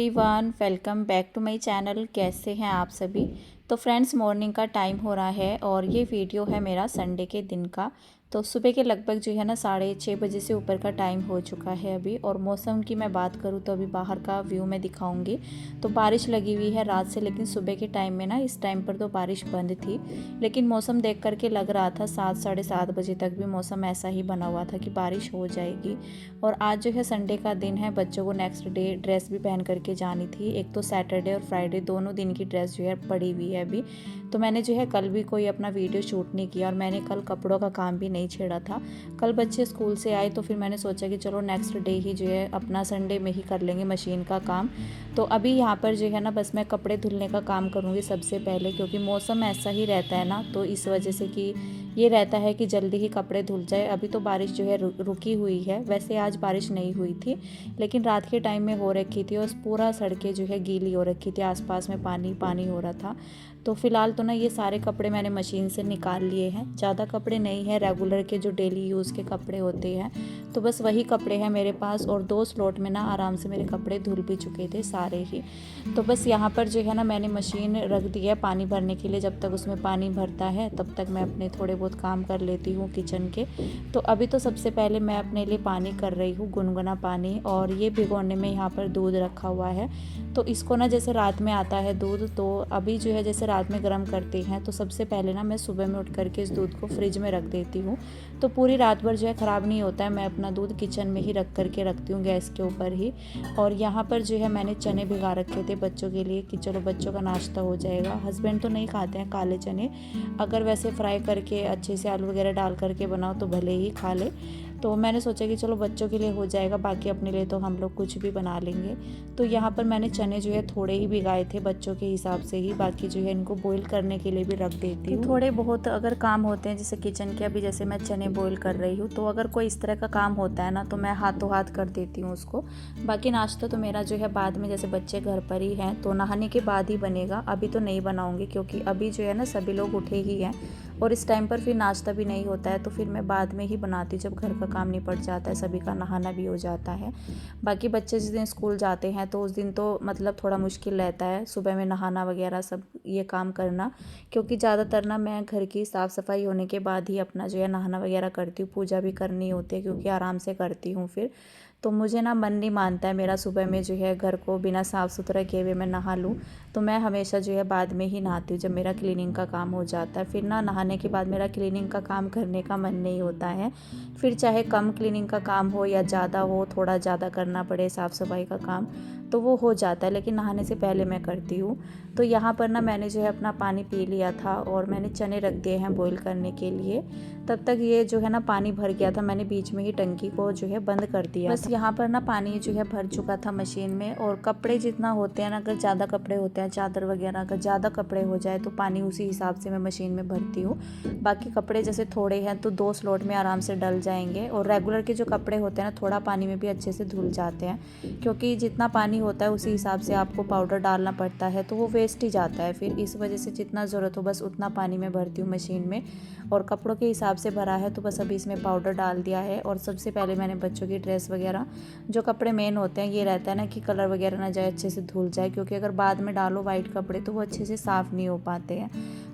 Everyone, welcome back to my channel. कैसे हैं आप सभी। तो फ्रेंड्स, मॉर्निंग का टाइम हो रहा है और ये वीडियो है मेरा संडे के दिन का। तो सुबह के लगभग जो है ना 6:30 बजे से ऊपर का टाइम हो चुका है अभी। और मौसम की मैं बात करूँ तो अभी बाहर का व्यू मैं दिखाऊंगी। तो बारिश लगी हुई है रात से, लेकिन सुबह के टाइम में ना इस टाइम पर तो बारिश बंद थी। लेकिन मौसम देख करके लग रहा था 7 साढ़े 7 बजे तक भी मौसम ऐसा ही बना हुआ था कि बारिश हो जाएगी। और आज जो है संडे का दिन है, बच्चों को नेक्स्ट डे ड्रेस भी पहन करके जानी थी। एक तो सैटरडे और फ्राइडे दोनों दिन की ड्रेस जो है पड़ी हुई है अभी। तो मैंने जो है कल भी कोई अपना वीडियो शूट नहीं किया और मैंने कल कपड़ों का काम भी नहीं छेड़ा था। कल बच्चे स्कूल से आए तो फिर मैंने सोचा कि चलो नेक्स्ट डे ही जो है अपना संडे में ही कर लेंगे मशीन का काम। तो अभी यहाँ पर जो है ना बस मैं कपड़े धुलने का काम करूँगी सबसे पहले, क्योंकि मौसम ऐसा ही रहता है ना, तो इस वजह से कि ये रहता है कि जल्दी ही कपड़े धुल जाए। अभी तो बारिश जो है रुकी हुई है, वैसे आज बारिश नहीं हुई थी लेकिन रात के टाइम में हो रखी थी और पूरा सड़कें जो है गीली हो रखी थी, आसपास में पानी पानी हो रहा था। तो फिलहाल तो ना ये सारे कपड़े मैंने मशीन से निकाल लिए हैं। ज़्यादा कपड़े नहीं हैं, रेगुलर के जो डेली यूज़ के कपड़े होते हैं तो बस वही कपड़े हैं मेरे पास। और 2 स्लॉट में ना आराम से मेरे कपड़े धुल भी चुके थे सारे ही। तो बस यहाँ पर जो है ना मैंने मशीन रख दी है पानी भरने के लिए। जब तक उसमें पानी भरता है तब तक मैं अपने थोड़े बहुत काम कर लेती हूँ किचन के। तो अभी तो सबसे पहले मैं अपने लिए पानी कर रही हूँ, गुनगुना पानी। और ये भिगोने में यहाँ पर दूध रखा हुआ है। तो इसको ना जैसे रात में आता है दूध, तो अभी जो है जैसे रात में गर्म करते हैं तो सबसे पहले ना मैं सुबह में उठ करके इस दूध को फ्रिज में रख देती हूँ। तो पूरी रात भर जो है ख़राब नहीं होता है। मैं अपना दूध किचन में ही रख करके रखती हूँ, गैस के ऊपर ही। और यहाँ पर जो है मैंने चने भिगा रखे थे बच्चों के लिए कि चलो बच्चों का नाश्ता हो जाएगा। हस्बैंड तो नहीं खाते हैं काले चने, अगर वैसे फ्राई करके अच्छे से आलू वगैरह डाल करके बनाओ तो भले ही खा ले। तो मैंने सोचा कि चलो बच्चों के लिए हो जाएगा, बाकी अपने लिए तो हम लोग कुछ भी बना लेंगे। तो यहाँ पर मैंने चने जो है थोड़े ही भिगाए थे बच्चों के हिसाब से ही, बाकी जो है इनको बॉईल करने के लिए भी रख देती हूँ। थोड़े बहुत अगर काम होते हैं जैसे किचन के, अभी जैसे मैं चने बॉईल कर रही हूँ, तो अगर कोई इस तरह का काम होता है ना तो मैं हाथों हाथ कर देती हूँ उसको। बाकी नाश्ता तो मेरा जो है बाद में, जैसे बच्चे घर पर ही हैं तो नहाने के बाद ही बनेगा। अभी तो नहीं बनाऊँगी क्योंकि अभी जो है ना सभी लोग उठे ही हैं और इस टाइम पर फिर नाश्ता भी नहीं होता है। तो फिर मैं बाद में ही बनाती, जब घर का काम निपट जाता है, सभी का नहाना भी हो जाता है। बाकी बच्चे जिस दिन स्कूल जाते हैं तो उस दिन तो मतलब थोड़ा मुश्किल रहता है सुबह में नहाना वगैरह सब ये काम करना, क्योंकि ज़्यादातर ना मैं घर की साफ़ सफाई होने के बाद ही अपना जो है नहाना वगैरह करती हूँ। पूजा भी करनी होती है क्योंकि आराम से करती हूँ फिर। तो मुझे ना मन नहीं मानता है मेरा सुबह में जो है घर को बिना साफ़ सुथरा किए हुए मैं नहा लूँ। तो मैं हमेशा जो है बाद में ही नहाती हूँ जब मेरा क्लीनिंग का काम हो जाता है। फिर ना नहाने के बाद मेरा क्लीनिंग का काम करने का मन नहीं होता है। फिर चाहे कम क्लीनिंग का काम हो या ज़्यादा हो, थोड़ा ज़्यादा करना पड़े साफ़ सफाई का काम, तो वो हो जाता है, लेकिन नहाने से पहले मैं करती हूँ। तो यहाँ पर ना मैंने जो है अपना पानी पी लिया था और मैंने चने रख दिए हैं बॉईल करने के लिए। तब तक ये जो है ना पानी भर गया था, मैंने बीच में ही टंकी को जो है बंद कर दिया। बस यहाँ पर ना पानी जो है भर चुका था मशीन में। और कपड़े जितना होते हैं ना, अगर ज़्यादा कपड़े होते हैं, चादर वगैरह अगर ज़्यादा कपड़े हो जाए तो पानी उसी हिसाब से मैं मशीन में भरती हूँ। बाकी कपड़े जैसे थोड़े हैं तो 2 स्लॉट में आराम से डल जाएंगे। और रेगुलर के जो कपड़े होते हैं ना थोड़ा पानी में भी अच्छे से धुल जाते हैं, क्योंकि जितना पानी होता है उसी हिसाब से आपको पाउडर डालना पड़ता है, तो वो वेस्ट ही जाता है फिर। इस वजह से जितना ज़रूरत हो बस उतना पानी में भरती हूँ मशीन में। और कपड़ों के हिसाब से भरा है तो बस अभी इसमें पाउडर डाल दिया है। और सबसे पहले मैंने बच्चों की ड्रेस वगैरह, जो कपड़े मेन होते हैं, ये रहता है ना कि कलर वगैरह ना जाए, अच्छे से धुल जाए, क्योंकि अगर बाद में डालो वाइट कपड़े तो वो अच्छे से साफ़ नहीं हो पाते हैं।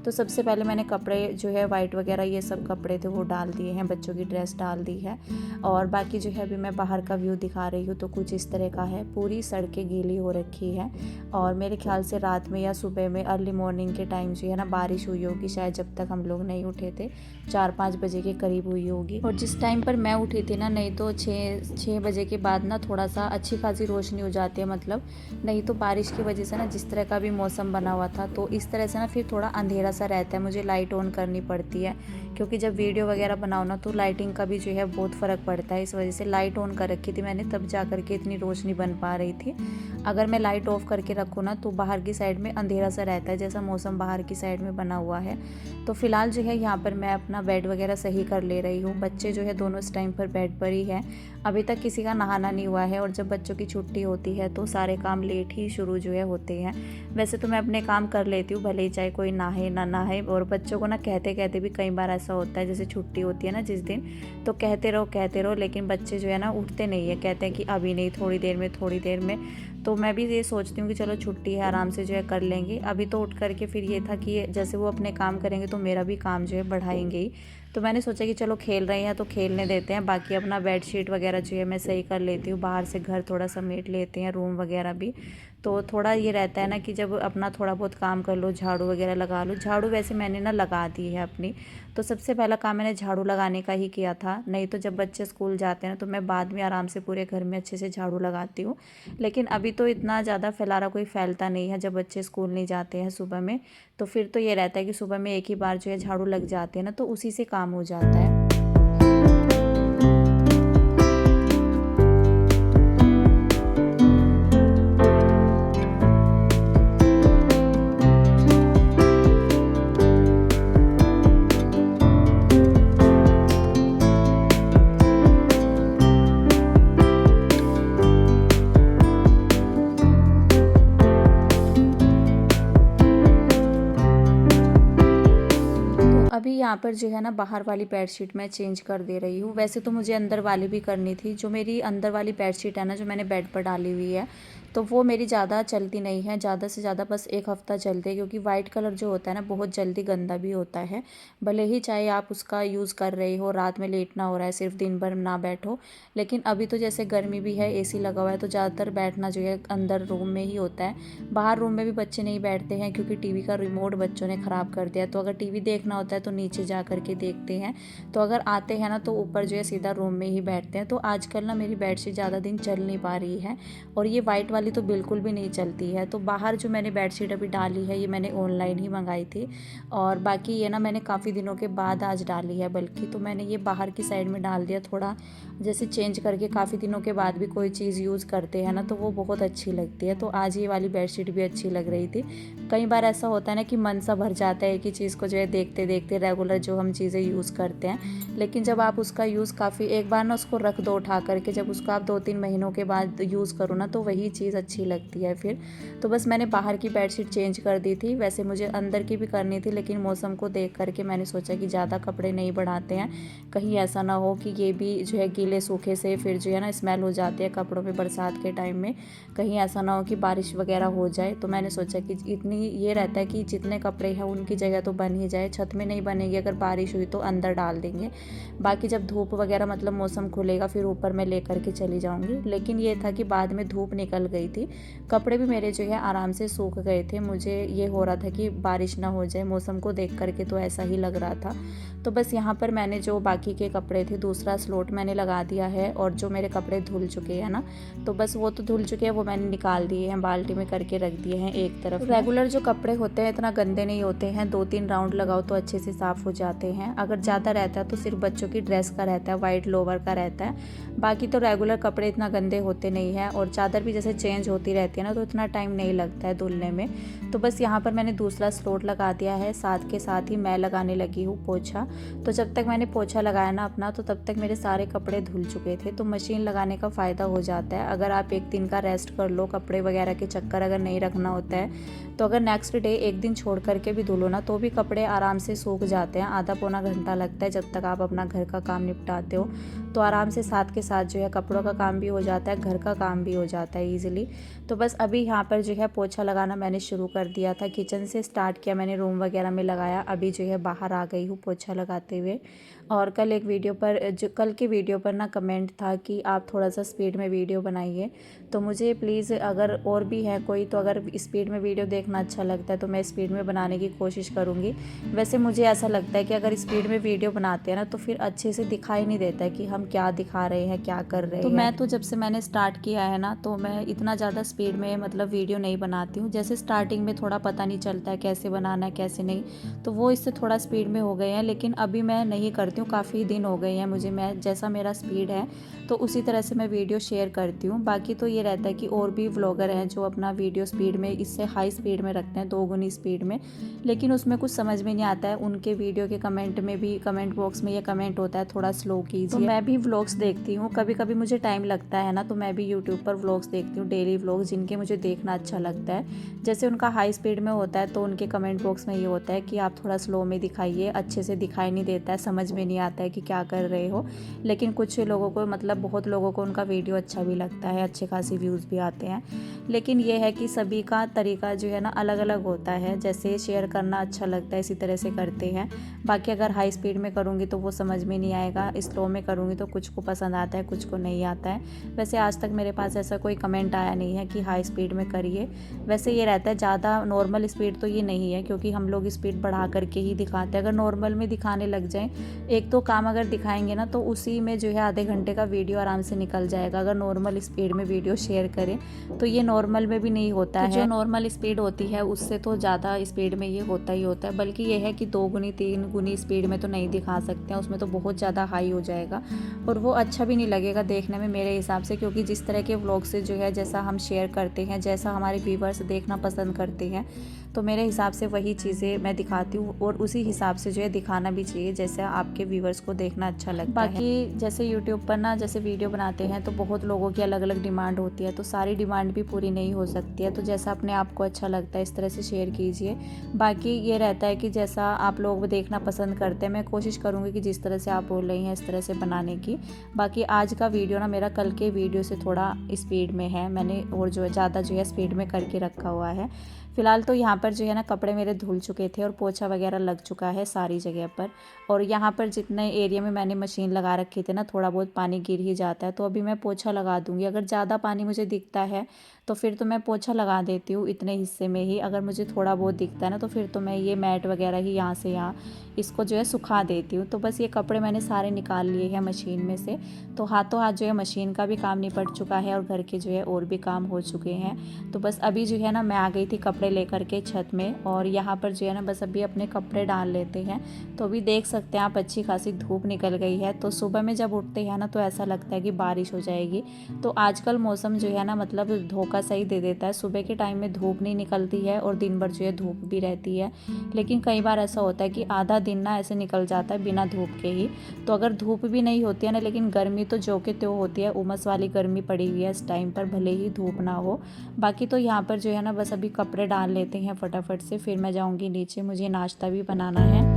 तो सबसे पहले मैंने कपड़े जो है वाइट वगैरह ये सब कपड़े थे वो डाल दिए हैं, बच्चों की ड्रेस डाल दी है। और बाकी जो है अभी मैं बाहर का व्यू दिखा रही हूँ तो कुछ इस तरह का है, पूरी सड़कें गीली हो रखी है। और मेरे ख्याल से रात में या सुबह में अर्ली मॉर्निंग के टाइम जो है ना बारिश हुई होगी, शायद जब तक हम लोग नहीं उठे थे 4-5 बजे के करीब हुई होगी। और जिस टाइम पर मैं उठी थी ना, नहीं तो 6 बजे के बाद ना थोड़ा सा अच्छी खासी रोशनी हो जाती है, मतलब नहीं तो बारिश की वजह से ना जिस तरह का भी मौसम बना हुआ था तो इस तरह से ना फिर थोड़ा अंधेरा सा रहता है, मुझे लाइट ऑन करनी पड़ती है, क्योंकि जब वीडियो वगैरह बनाओ ना तो लाइटिंग का भी जो है बहुत फ़र्क पड़ता है। इस वजह से लाइट ऑन कर रखी थी मैंने, तब जा करके इतनी रोशनी बन पा रही थी। अगर मैं लाइट ऑफ करके रखूँ ना तो बाहर की साइड में अंधेरा सा रहता है, जैसा मौसम बाहर की साइड में बना हुआ है। तो फिलहाल जो है यहाँ पर मैं अपना बेड वगैरह सही कर ले रही हूँ। बच्चे जो है दोनों इस टाइम पर बेड पर ही हैं, अभी तक किसी का नहाना नहीं हुआ है। और जब बच्चों की छुट्टी होती है तो सारे काम लेट ही शुरू जो है होते हैं। वैसे तो मैं अपने काम कर लेती हूँ, भले ही चाहे कोई नहाए ना नहाए। और बच्चों को ना कहते कहते भी कई बार ऐसा होता है, जैसे छुट्टी होती है ना जिस दिन, तो कहते रहो, लेकिन बच्चे जो है ना उठते नहीं है, कहते हैं कि अभी नहीं, थोड़ी देर में थोड़ी देर में। तो मैं भी ये सोचती हूँ कि चलो छुट्टी है, आराम से जो है कर लेंगे। अभी तो उठ करके फिर ये था कि जैसे वो अपने काम करेंगे तो मेरा भी काम जो है बढ़ाएंगे ही। तो मैंने सोचा कि चलो खेल रहे हैं तो खेलने देते हैं, बाकी अपना बेडशीट वगैरह जो है मैं सही कर लेती हूँ, बाहर से घर थोड़ा समेट लेते हैं, रूम वगैरह भी। तो थोड़ा ये रहता है ना कि जब अपना थोड़ा बहुत काम कर लो, झाड़ू वगैरह लगा लो। झाड़ू वैसे मैंने ना लगा दी है अपनी, तो सबसे पहला काम मैंने झाड़ू लगाने का ही किया था। नहीं तो जब बच्चे स्कूल जाते हैं ना तो मैं बाद में आराम से पूरे घर में अच्छे से झाड़ू लगाती हूँ। लेकिन अभी तो इतना ज़्यादा फैलारा कोई फैलता नहीं है, जब बच्चे स्कूल नहीं जाते हैं सुबह में। तो फिर तो ये रहता है कि सुबह में एक ही बार जो है झाड़ू लग जाते हैं ना, तो उसी से काम हो जाता है। अभी यहाँ पर जो है ना बाहर वाली बेडशीट मैं चेंज कर दे रही हूँ। वैसे तो मुझे अंदर वाली भी करनी थी। जो मेरी अंदर वाली बेडशीट है ना, जो मैंने बेड पर डाली हुई है, तो वो मेरी ज़्यादा चलती नहीं है। ज़्यादा से ज़्यादा बस 1 हफ़्ता चलती है, क्योंकि वाइट कलर जो होता है ना बहुत जल्दी गंदा भी होता है। भले ही चाहे आप उसका यूज़ कर रहे हो, रात में लेटना हो रहा है, सिर्फ दिन भर ना बैठो। लेकिन अभी तो जैसे गर्मी भी है, एसी लगा हुआ है, तो ज़्यादातर बैठना जो है अंदर रूम में ही होता है। बाहर रूम में भी बच्चे नहीं बैठते हैं, क्योंकि टीवी का रिमोट बच्चों ने ख़राब कर दिया। तो अगर टीवी देखना होता है तो नीचे जा कर के देखते हैं। तो अगर आते हैं ना तो ऊपर जो है सीधा रूम में ही बैठते हैं। तो आजकल ना मेरी बेडशीट ज़्यादा दिन चल नहीं पा रही है, और ये वाइट वाली तो बिल्कुल भी नहीं चलती है। तो बाहर जो मैंने बेडशीट अभी डाली है, ये मैंने ऑनलाइन ही मंगाई थी, और बाकी ये ना मैंने काफ़ी दिनों के बाद आज डाली है बल्कि। तो मैंने ये बाहर की साइड में डाल दिया, थोड़ा जैसे चेंज करके काफ़ी दिनों के बाद भी कोई चीज़ यूज़ करते हैं ना, तो वो बहुत अच्छी लगती है। तो आज ये वाली बेडशीट भी अच्छी लग रही थी। कई बार ऐसा होता है ना कि मन सा भर जाता है कि चीज़ को जो है देखते देखते रेगुलर जो हम चीज़ें यूज़ करते हैं। लेकिन जब आप उसका यूज़ काफ़ी एक बार ना उसको रख दो उठा करके, जब उसको आप 2-3 महीनों के बाद यूज़ करो ना, तो वही चीज़ अच्छी लगती है फिर। तो बस मैंने बाहर की बेडशीट चेंज कर दी थी। वैसे मुझे अंदर की भी करनी थी, लेकिन मौसम को देख करके मैंने सोचा कि ज़्यादा कपड़े नहीं बढ़ाते हैं, कहीं ऐसा ना हो कि ये भी जो है गीले सूखे से फिर जो है ना स्मेल हो जाती है कपड़ों पे बरसात के टाइम में। कहीं ऐसा ना हो कि बारिश वगैरह हो जाए। तो मैंने सोचा कि इतनी ये रहता है कि जितने कपड़े हैं उनकी जगह तो बन ही जाए। छत में नहीं बनेगी, अगर बारिश हुई तो अंदर डाल देंगे। बाकी जब धूप वगैरह मतलब मौसम खुलेगा फिर ऊपर मैं लेकर के चली जाऊँगी। लेकिन ये था कि बाद में धूप निकल गई थी, कपड़े भी मेरे जो है आराम से सूख गए थे। मुझे ये हो रहा था कि बारिश ना हो जाए, मौसम को देख करके तो ऐसा ही लग रहा था। तो बस यहाँ पर मैंने जो बाकी के कपड़े थे दूसरा स्लॉट मैंने लगा दिया है, और जो मेरे कपड़े धुल चुके हैं ना, तो बस वो तो धुल चुके हैं, वो मैंने निकाल दिए हैं, बाल्टी में करके रख दिए हैं एक तरफ। रेगुलर जो कपड़े होते हैं इतना गंदे नहीं होते हैं, 2-3 राउंड लगाओ तो अच्छे से साफ़ हो जाते हैं। अगर ज़्यादा रहता है तो सिर्फ बच्चों की ड्रेस का रहता है, वाइट लोवर का रहता है। बाकी तो रेगुलर कपड़े इतना गंदे होते नहीं हैं, और चादर भी जैसे चेंज होती रहती है ना, तो इतना टाइम नहीं लगता है धुलने में। तो बस यहाँ पर मैंने दूसरा स्लॉट लगा दिया है, साथ के साथ ही मैं लगाने लगी हूँ पोछा। तो जब तक मैंने पोछा लगाया ना अपना, तो तब तक मेरे सारे कपड़े धुल चुके थे। तो मशीन लगाने का फ़ायदा हो जाता है, अगर आप एक दिन का रेस्ट कर लो, कपड़े वगैरह के चक्कर अगर नहीं रखना होता है, तो अगर नेक्स्ट डे एक दिन छोड़ करके भी धुलो ना, तो भी कपड़े आराम से सूख जाते हैं। आधा पौना घंटा लगता है जब तक आप अपना घर का काम निपटाते हो, तो आराम से साथ के साथ जो है कपड़ों का काम भी हो जाता है, घर का काम भी हो जाता है ईजिली। तो बस अभी यहाँ पर जो है पोछा लगाना मैंने शुरू कर दिया था, किचन से स्टार्ट किया मैंने, रूम वगैरह में लगाया, अभी जो है बाहर आ गई हूँ पोछा लगाते हुए। और कल एक वीडियो पर जो कल की वीडियो पर ना कमेंट था कि आप थोड़ा सा स्पीड में वीडियो बनाइए। तो मुझे प्लीज़ अगर और भी है कोई, तो अगर स्पीड में वीडियो देखना अच्छा लगता है तो मैं स्पीड में बनाने की कोशिश करूँगी। वैसे मुझे ऐसा लगता है कि अगर स्पीड में वीडियो बनाते हैं ना, तो फिर अच्छे से दिखाई नहीं देता है कि हम क्या दिखा रहे हैं, क्या कर रहे हैं। तो मैं तो जब से मैंने स्टार्ट किया है ना, तो मैं इतना ज़्यादा स्पीड में मतलब वीडियो नहीं बनाती हूँ। जैसे स्टार्टिंग में थोड़ा पता नहीं चलता है कैसे बनाना है कैसे नहीं, तो वो इससे थोड़ा स्पीड में हो गए हैं। लेकिन अभी मैं नहीं करती हूँ, काफ़ी दिन हो गए हैं मुझे, मैं जैसा मेरा स्पीड है तो उसी तरह से मैं वीडियो शेयर करती हूँ। बाकी तो ये रहता है कि और भी व्लॉगर हैं जो अपना वीडियो स्पीड में इससे हाई स्पीड में रखते हैं, 2 गुनी स्पीड में, लेकिन उसमें कुछ समझ में नहीं आता है। उनके वीडियो के कमेंट में भी, कमेंट बॉक्स में ये कमेंट होता है थोड़ा स्लो कीजिए। तो मैं भी व्लॉग्स देखती हूँ, कभी कभी मुझे टाइम लगता है ना, तो मैं भी यूट्यूब पर व्लॉग्स देखती हूँ, डेली व्लॉग्स जिनके मुझे देखना अच्छा लगता है। जैसे उनका हाई स्पीड में होता है तो उनके कमेंट बॉक्स में ये होता है कि आप थोड़ा स्लो में दिखाइए, अच्छे से दिखाई नहीं देता है, समझ में नहीं आता है कि क्या कर रहे हो। लेकिन कुछ लोगों को मतलब बहुत लोगों को उनका वीडियो अच्छा भी लगता है, अच्छे खासी व्यूज़ भी आते हैं। लेकिन ये है कि सभी का तरीका जो है ना अलग अलग होता है। जैसे शेयर करना अच्छा लगता है इसी तरह से करते हैं। बाकी अगर हाई स्पीड में करूँगी तो वो समझ में नहीं आएगा, स्लो में करूँगी तो कुछ को पसंद आता है, कुछ को नहीं आता है। वैसे आज तक मेरे पास ऐसा कोई कमेंट आया नहीं है कि हाई स्पीड में करिए। वैसे ये रहता है ज़्यादा नॉर्मल स्पीड तो ये नहीं है, क्योंकि हम लोग स्पीड बढ़ा करके ही दिखाते हैं। अगर नॉर्मल में दिखाने लग जाएँ, एक तो काम अगर दिखाएंगे ना तो उसी में जो है आधे घंटे का वीडियो आराम से निकल जाएगा। अगर नॉर्मल स्पीड में वीडियो शेयर करें तो ये नॉर्मल में भी नहीं होता है। जो नॉर्मल स्पीड होती है उससे तो ज़्यादा स्पीड में ये होता ही होता है। बल्कि ये है कि 2 गुनी 3 गुनी स्पीड में तो नहीं दिखा सकते हैं, उसमें तो बहुत ज़्यादा हाई हो जाएगा और वो अच्छा भी नहीं लगेगा देखने में मेरे हिसाब से। क्योंकि जिस तरह के व्लॉग से जो है जैसा हम शेयर करते हैं, जैसा हमारे व्यूवर्स देखना पसंद करते हैं, तो मेरे हिसाब से वही चीज़ें मैं दिखाती हूँ और उसी हिसाब से जो है दिखाना भी चाहिए जैसे आपके व्यूवर्स को देखना अच्छा लगता है। बाकी जैसे यूट्यूब पर ना जैसे वीडियो बनाते हैं तो बहुत लोगों की अलग अलग डिमांड होती है, तो सारी डिमांड भी पूरी नहीं हो सकती है। तो जैसा अपने आप को अच्छा लगता है इस तरह से शेयर कीजिए। बाकी ये रहता है कि जैसा आप लोग देखना पसंद करते हैं, मैं कोशिश करूँगी कि जिस तरह से आप बोल रही हैं इस तरह से बनाने की। बाकी आज का वीडियो ना मेरा कल के वीडियो से थोड़ा स्पीड में है, मैंने और जो है ज़्यादा जो है स्पीड में करके रखा हुआ है। फ़िलहाल तो यहाँ पर जो है ना कपड़े मेरे धुल चुके थे और पोछा वगैरह लग चुका है सारी जगह पर। और यहाँ पर जितने एरिया में मैंने मशीन लगा रखी थी ना थोड़ा बहुत पानी गिर ही जाता है, तो अभी मैं पोछा लगा दूँगी। अगर ज़्यादा पानी मुझे दिखता है तो फिर तो मैं पोछा लगा देती हूँ इतने हिस्से में ही। अगर मुझे थोड़ा बहुत दिखता है ना तो फिर तो मैं ये मैट वगैरह ही यहाँ से यहाँ इसको जो है सुखा देती हूँ। तो बस ये कपड़े मैंने सारे निकाल लिए हैं मशीन में से, तो हाथों हाथ जो है मशीन का भी काम निपट चुका है और घर के जो है और भी काम हो चुके हैं। तो बस अभी जो है ना मैं आ गई थी कपड़े लेकर के छत में, और यहाँ पर जो है ना बस अभी अपने कपड़े डाल लेते हैं। तो अभी देख सकते हैं आप अच्छी खासी धूप निकल गई है। तो सुबह में जब उठते हैं ना तो ऐसा लगता है कि बारिश हो जाएगी। तो आजकल मौसम जो है ना मतलब धोखा सही दे देता है। सुबह के टाइम में धूप नहीं निकलती है और दिन भर जो है धूप भी रहती है। लेकिन कई बार ऐसा होता है कि आधा दिन ना ऐसे निकल जाता है बिना धूप के ही। तो अगर धूप भी नहीं होती है ना, लेकिन गर्मी तो जो के त्यों होती है, उमस वाली गर्मी पड़ी हुई है इस टाइम पर, भले ही धूप ना हो। बाकी तो यहाँ पर जो है ना बस अभी कपड़े डाल लेते हैं फटाफट से, फिर मैं जाऊँगी नीचे, मुझे नाश्ता भी बनाना है।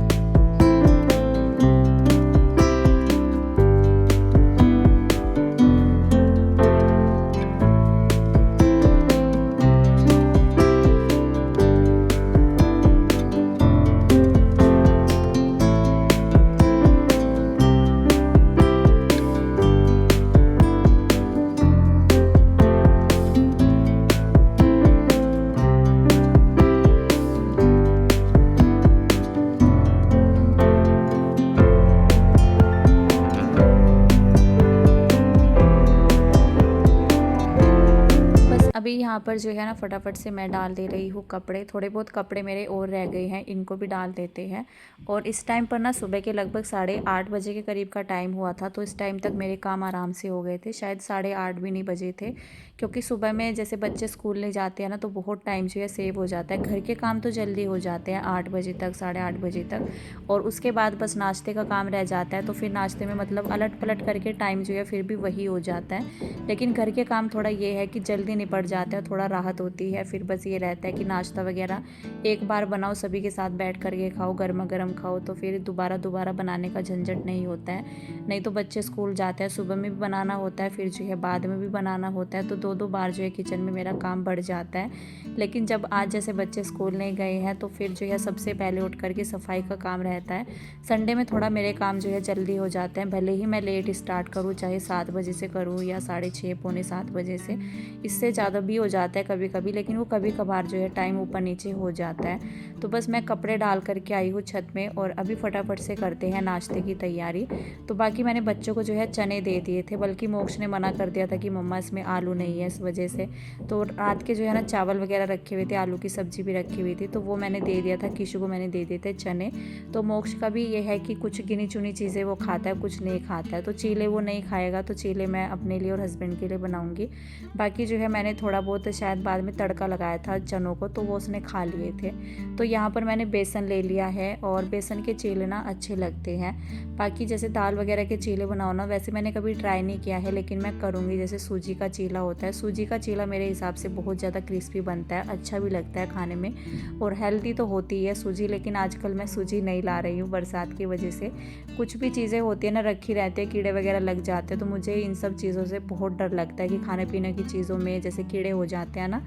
अभी यहाँ पर जो है ना फटाफट से मैं डाल दे रही हूँ कपड़े। थोड़े बहुत कपड़े मेरे और रह गए हैं, इनको भी डाल देते हैं। और इस टाइम पर ना सुबह के लगभग 8:30 बजे के करीब का टाइम हुआ था, तो इस टाइम तक मेरे काम आराम से हो गए थे। शायद 8:30 भी नहीं बजे थे, क्योंकि सुबह में जैसे बच्चे स्कूल नहीं जाते हैं ना तो बहुत टाइम जो है सेव हो जाता है। घर के काम तो जल्दी हो जाते हैं 8 बजे तक, 8:30 बजे तक, और उसके बाद बस नाश्ते का काम रह जाता है। तो फिर नाश्ते में मतलब अलट पलट करके टाइम जो है फिर भी वही हो जाता है। लेकिन घर के काम थोड़ा ये है कि जल्दी निपट जाता है, थोड़ा राहत होती है। फिर बस ये रहता है कि नाश्ता वगैरह एक बार बनाओ, सभी के साथ बैठ करके खाओ, गर्मा गर्म खाओ, तो फिर दोबारा बनाने का झंझट नहीं होता है। नहीं तो बच्चे स्कूल जाते हैं, सुबह में भी बनाना होता है, फिर जो है बाद में भी बनाना होता है, तो 2-2 बार जो है किचन में मेरा काम बढ़ जाता है। लेकिन जब आज जैसे बच्चे स्कूल नहीं गए हैं तो फिर जो है सबसे पहले उठ करके सफाई का काम रहता है। संडे में थोड़ा मेरे काम जो है जल्दी हो जाते हैं, भले ही मैं लेट स्टार्ट करूँ, चाहे 7 बजे से करूँ या 6:30 पौने 7 बजे से, इससे ज़्यादा भी हो जाता है कभी कभी, लेकिन वो कभी कभार जो है टाइम ऊपर नीचे हो जाता है। तो बस मैं कपड़े डाल करके आई हूँ छत में और अभी फटाफट से करते हैं नाश्ते की तैयारी। तो बाकी मैंने बच्चों को जो है चने दे दिए थे, बल्कि मोक्ष ने मना कर दिया था कि मम्मा इसमें आलू नहीं है, इस वजह से। तो रात के जो है ना चावल वगैरह रखे हुए थे, आलू की सब्ज़ी भी रखी हुई थी, तो वो मैंने दे दिया था। किशु को मैंने दे दिए थे चने। तो मोक्ष का भी ये है कि कुछ गिनी चुनी चीज़ें वो खाता है, कुछ नहीं खाता है। तो चीले वो नहीं खाएगा, तो चीले मैं अपने लिए और हस्बैंड के लिए बनाऊँगी। बाकी जो है मैंने थोड़ा थोड़ा बहुत शायद बाद में तड़का लगाया था चनों को, तो वो उसने खा लिए थे। तो यहाँ पर मैंने बेसन ले लिया है और बेसन के चीले ना अच्छे लगते हैं। बाकी जैसे दाल वगैरह के चीले बनाओ ना, वैसे मैंने कभी ट्राई नहीं किया है, लेकिन मैं करूँगी। जैसे सूजी का चीला होता है, सूजी का चीला मेरे हिसाब से बहुत ज़्यादा क्रिस्पी बनता है, अच्छा भी लगता है खाने में और हेल्दी तो होती है सूजी। लेकिन आजकल मैं सूजी नहीं ला रही हूँ बरसात की वजह से। कुछ भी चीज़ें होती है ना रखी रहती है, कीड़े वगैरह लग जाते हैं, तो मुझे इन सब चीज़ों से बहुत डर लगता है कि खाने पीने की चीज़ों में जैसे कीड़े हो जाते हैं ना,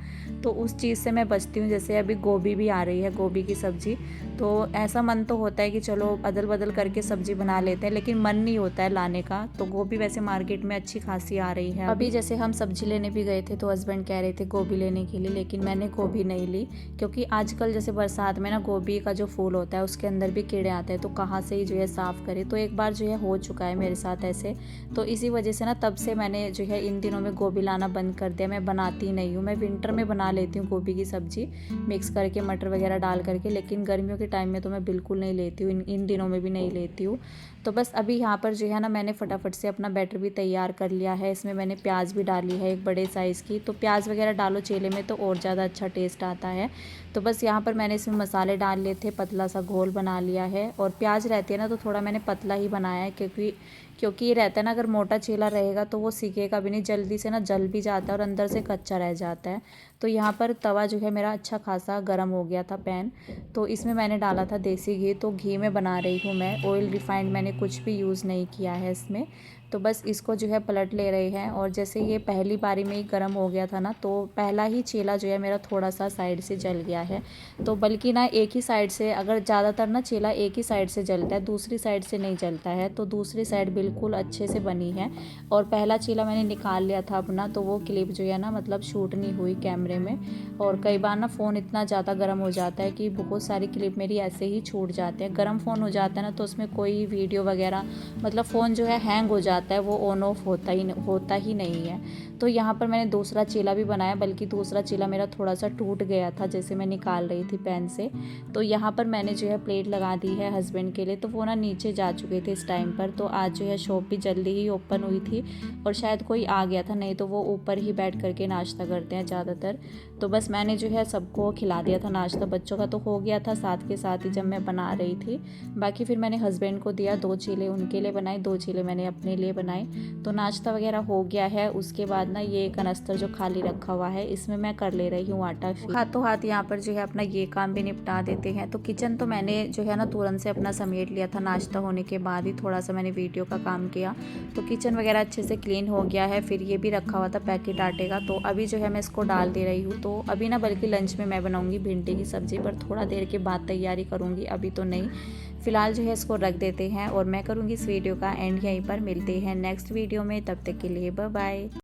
तो उस चीज़ से मैं बचती हूँ। जैसे अभी गोभी भी आ रही है, गोभी की सब्ज़ी, तो ऐसा मन तो होता है कि चलो अदल बदल करके सब्ज़ी बना लेते हैं, लेकिन मन नहीं होता है लाने का। तो गोभी वैसे मार्केट में अच्छी खासी आ रही है। अभी जैसे हम सब्ज़ी लेने भी गए थे तो हस्बैंड कह रहे थे गोभी लेने के लिए, लेकिन मैंने गोभी नहीं ली, क्योंकि आजकल जैसे बरसात में ना गोभी का जो फूल होता है उसके अंदर भी कीड़े आते हैं, तो कहाँ से ही जो है साफ़ करे। तो एक बार जो है हो चुका है मेरे साथ ऐसे, तो इसी वजह से ना तब से मैंने जो है इन दिनों में गोभी लाना बंद कर दिया। मैं बनाती नहीं हूँ, मैं विंटर में बना लेती हूँ गोभी की सब्ज़ी मिक्स करके मटर वगैरह डाल करके, लेकिन गर्मियों के टाइम में तो मैं बिल्कुल नहीं लेती हूँ, इन दिनों में भी नहीं लेती हूँ। तो बस अभी यहाँ पर जो है ना मैंने फटाफट से अपना बैटर भी तैयार कर लिया है। इसमें मैंने प्याज भी डाली है एक बड़े साइज़ की, तो प्याज वगैरह डालो चीले में तो और ज़्यादा अच्छा टेस्ट आता है। तो बस यहाँ पर मैंने इसमें मसाले डाल लिए थे, पतला सा घोल बना लिया है। और प्याज रहती है ना तो थोड़ा मैंने पतला ही बनाया है, क्योंकि ये रहता है ना, अगर मोटा चीला रहेगा तो वो सीखेगा भी नहीं, जल्दी से ना जल भी जाता है और अंदर से कच्चा रह जाता है। तो यहाँ पर तवा जो है मेरा अच्छा खासा गर्म हो गया था पैन, तो इसमें मैंने डाला था देसी घी। तो घी में बना रही हूँ मैं, ऑयल रिफाइंड मैंने कुछ भी यूज़ नहीं किया है इसमें। तो बस इसको जो है पलट ले रहे हैं। और जैसे ये पहली बारी में ही गर्म हो गया था ना, तो पहला ही चीला जो है मेरा थोड़ा सा साइड से जल गया है। तो बल्कि ना एक ही साइड से, अगर ज़्यादातर ना चीला एक ही साइड से जलता है, दूसरी साइड से नहीं जलता है, तो दूसरी साइड बिल्कुल अच्छे से बनी है। और पहला चीला मैंने निकाल लिया था अपना, तो वो क्लिप जो है ना मतलब शूट नहीं हुई कैमरे में। और कई बार ना फ़ोन इतना ज़्यादा गर्म हो जाता है कि बहुत सारी क्लिप मेरी ऐसे ही छूट जाते हैं। गर्म फ़ोन हो जाता है ना तो उसमें कोई वीडियो वगैरह, मतलब फ़ोन जो है हैंग हो जाता है, वो ऑन ऑफ होता ही नहीं है। तो यहाँ पर मैंने दूसरा चीला भी बनाया, बल्कि दूसरा चीला मेरा थोड़ा सा टूट गया था जैसे मैं निकाल रही थी पैन से। तो यहाँ पर मैंने जो है प्लेट लगा दी है हस्बैंड के लिए, तो वो ना नीचे जा चुके थे इस टाइम पर। तो आज जो है शॉप भी जल्दी ही ओपन हुई थी और शायद कोई आ गया था, नहीं तो वो ऊपर ही बैठ करके नाश्ता करते हैं ज़्यादातर। तो बस मैंने जो है सबको खिला दिया था नाश्ता, बच्चों का तो हो गया था साथ के साथ ही जब मैं बना रही थी। बाकी फिर मैंने हस्बैंड को दिया, 2 चीले उनके लिए बनाए, 2 चीले मैंने अपने लिए बनाए। तो नाश्ता वगैरह हो गया है। उसके बाद ना ये कनस्तर जो खाली रखा हुआ है, इसमें मैं कर ले रही हूँ आटा फील। हाथों हाथ यहाँ पर जो है अपना ये काम भी निपटा देते हैं। तो किचन तो मैंने जो है ना तुरंत से अपना समेट लिया था, नाश्ता होने के बाद ही थोड़ा सा मैंने वीडियो का काम किया। तो किचन वगैरह अच्छे से क्लीन हो गया है। फिर ये भी रखा हुआ था पैकेट आटे का, तो अभी जो है मैं इसको डाल दे रही हूँ। तो अभी ना बल्कि लंच में मैं बनाऊँगी भिंडी की सब्ज़ी, पर थोड़ा देर के बाद तैयारी करूँगी, अभी तो नहीं। फ़िलहाल जो है इसको रख देते हैं और मैं करूँगी इस वीडियो का एंड यहीं पर। मिलते हैं नेक्स्ट वीडियो में, तब तक के लिए बाय बाय।